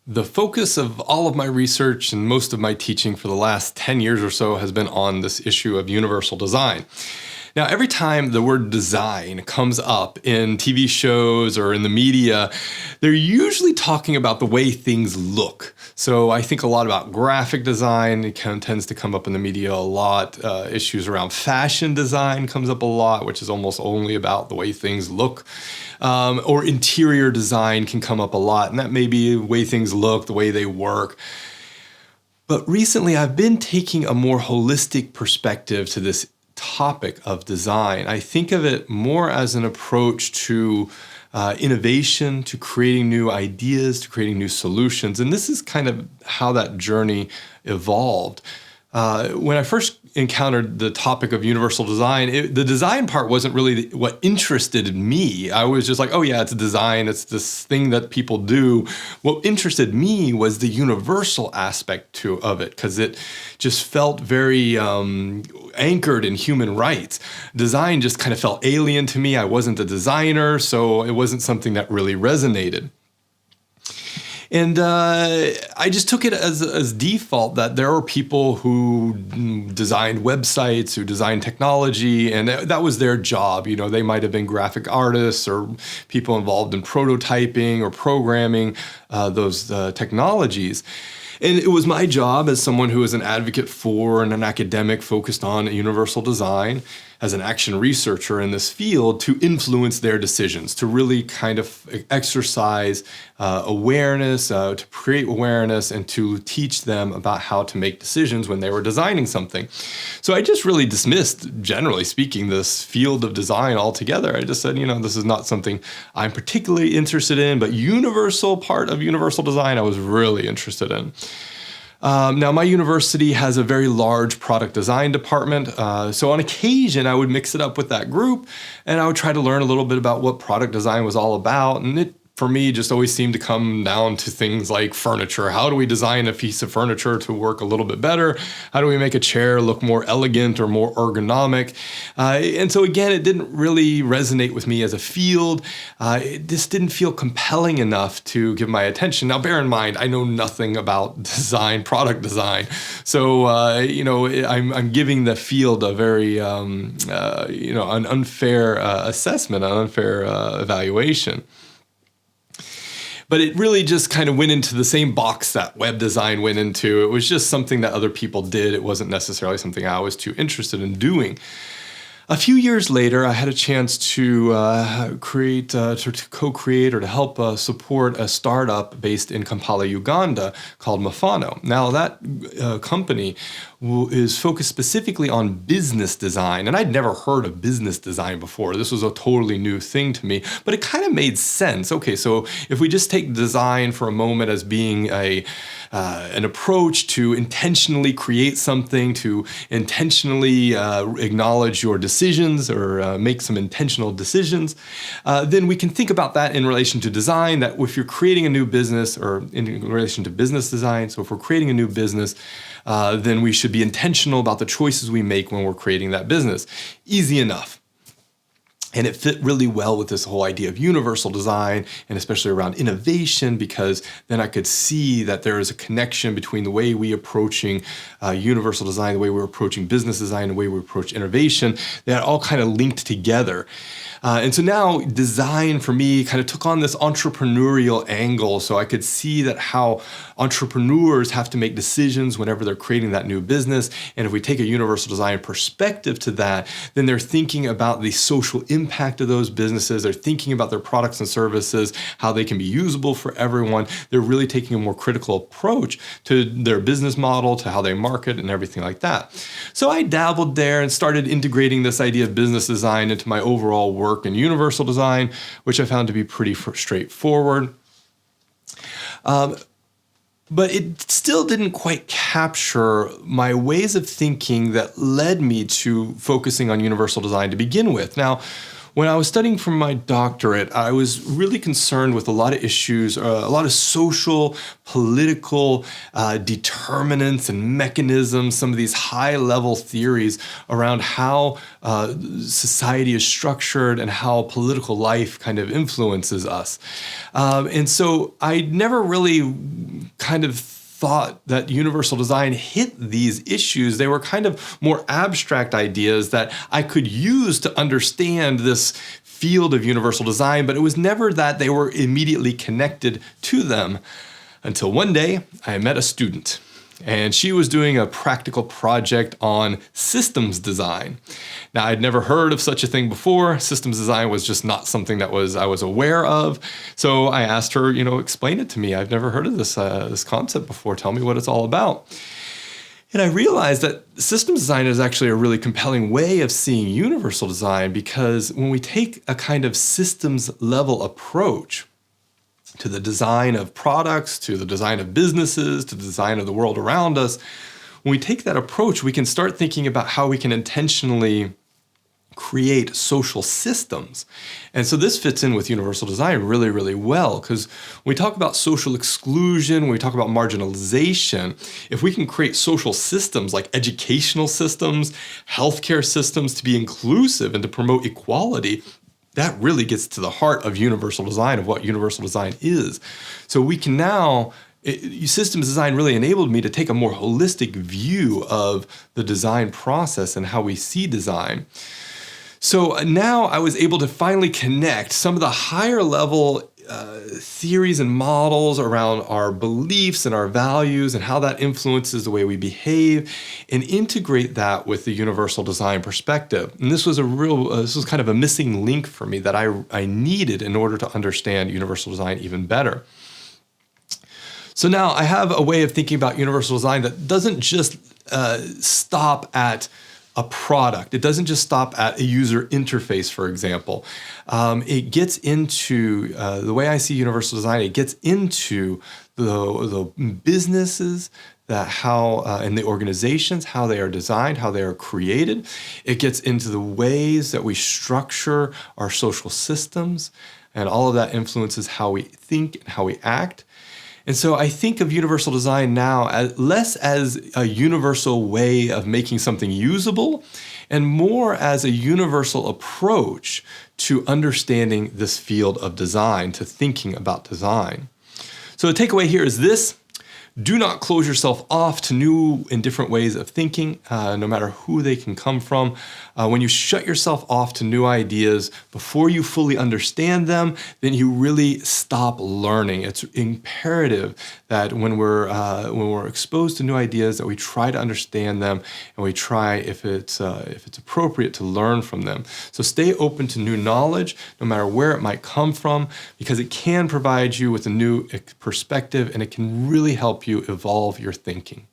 The focus of all of my research and most of my teaching for the last 10 years or so has been on this issue of universal design. Now, every time the word design comes up in TV shows or in the media, they're usually talking about the way things look. So I think a lot about graphic design. It tends to come up in the media a lot. Issues around fashion design comes up a lot, which is almost only about the way things look. Or interior design can come up a lot, and that may be the way things look, the way they work. But recently, I've been taking a more holistic perspective to this topic of design. I think of it more as an approach to innovation, to creating new ideas, to creating new solutions. And this is kind of how that journey evolved. When I first encountered the topic of universal design, the design part wasn't really what interested me. I was just like, oh yeah, it's design. It's this thing that people do. What interested me was the universal aspect of it, because it just felt very anchored in human rights. Design just kind of felt alien to me. I wasn't a designer, so it wasn't something that really resonated. And I just took it as default that there are people who designed websites, who designed technology, and that was their job. You know, they might have been graphic artists or people involved in prototyping or programming those technologies. And it was my job as someone who is an advocate for and an academic focused on universal design, as an action researcher in this field, to influence their decisions, to really kind of exercise awareness, to create awareness, and to teach them about how to make decisions when they were designing something. So I just really dismissed, generally speaking, this field of design altogether. I just said, this is not something I'm particularly interested in, but universal part of universal design I was really interested in. Now, my university has a very large product design department, so on occasion I would mix it up with that group, and I would try to learn a little bit about what product design was all about, and it, for me, just always seemed to come down to things like furniture. How do we design a piece of furniture to work a little bit better? How do we make a chair look more elegant or more ergonomic? And so again, it didn't really resonate with me as a field. It just didn't feel compelling enough to give my attention. Now, bear in mind, I know nothing about design, product design. So, I'm giving the field a very, an unfair assessment, an unfair evaluation. But it really just kind of went into the same box that web design went into. It was just something that other people did. It wasn't necessarily something I was too interested in doing. A few years later, I had a chance to co-create or to help support a startup based in Kampala, Uganda, called Mufano. Now, that company is focused specifically on business design, and I'd never heard of business design before. This was a totally new thing to me, but it kind of made sense. Okay, so if we just take design for a moment as being an approach to intentionally create something, to intentionally acknowledge your decisions or make some intentional decisions, then we can think about that in relation to design, that if you're creating a new business, or in relation to business design, so if we're creating a new business, then we should be intentional about the choices we make when we're creating that business. Easy enough. And it fit really well with this whole idea of universal design, and especially around innovation, because then I could see that there is a connection between the way we approaching universal design, the way we're approaching business design, the way we approach innovation. That all kind of linked together. And so now design for me kind of took on this entrepreneurial angle. So I could see that how entrepreneurs have to make decisions whenever they're creating that new business. And if we take a universal design perspective to that, then they're thinking about the social impact of those businesses. They're thinking about their products and services, how they can be usable for everyone. They're really taking a more critical approach to their business model, to how they market and everything like that. So I dabbled there and started integrating this idea of business design into my overall work in universal design, which I found to be pretty straightforward. But it still didn't quite capture my ways of thinking that led me to focusing on universal design to begin with. Now, when I was studying for my doctorate, I was really concerned with a lot of issues, a lot of social, political determinants and mechanisms, some of these high-level theories around how society is structured and how political life kind of influences us. And so I never really kind of thought that universal design hit these issues. They were kind of more abstract ideas that I could use to understand this field of universal design, but it was never that they were immediately connected to them until one day I met a student. And she was doing a practical project on systems design. Now, I'd never heard of such a thing before. Systems design was just not something that I was aware of. So I asked her, explain it to me. I've never heard of this concept before. Tell me what it's all about. And I realized that systems design is actually a really compelling way of seeing universal design, because when we take a kind of systems level approach to the design of products, to the design of businesses, to the design of the world around us, when we take that approach, we can start thinking about how we can intentionally create social systems. And so this fits in with universal design really, really well, because when we talk about social exclusion, when we talk about marginalization, if we can create social systems like educational systems, healthcare systems to be inclusive and to promote equality, that really gets to the heart of universal design, of what universal design is. So we can now, systems design really enabled me to take a more holistic view of the design process and how we see design. So now I was able to finally connect some of the higher level theories and models around our beliefs and our values and how that influences the way we behave, and integrate that with the universal design perspective. And this was this was kind of a missing link for me that I needed in order to understand universal design even better. So now I have a way of thinking about universal design that doesn't just stop at a product. It doesn't just stop at a user interface, for example. It gets into the way I see universal design. It gets into the businesses and the organizations, how they are designed, how they are created. It gets into the ways that we structure our social systems, and all of that influences how we think and how we act. And so I think of universal design now as less as a universal way of making something usable, and more as a universal approach to understanding this field of design, to thinking about design. So the takeaway here is this: do not close yourself off to new and different ways of thinking, no matter who they can come from. When you shut yourself off to new ideas before you fully understand them, then you really stop learning. It's imperative that when we're exposed to new ideas, that we try to understand them, and we try, if it's appropriate, to learn from them. So stay open to new knowledge, no matter where it might come from, because it can provide you with a new perspective, and it can really help you evolve your thinking.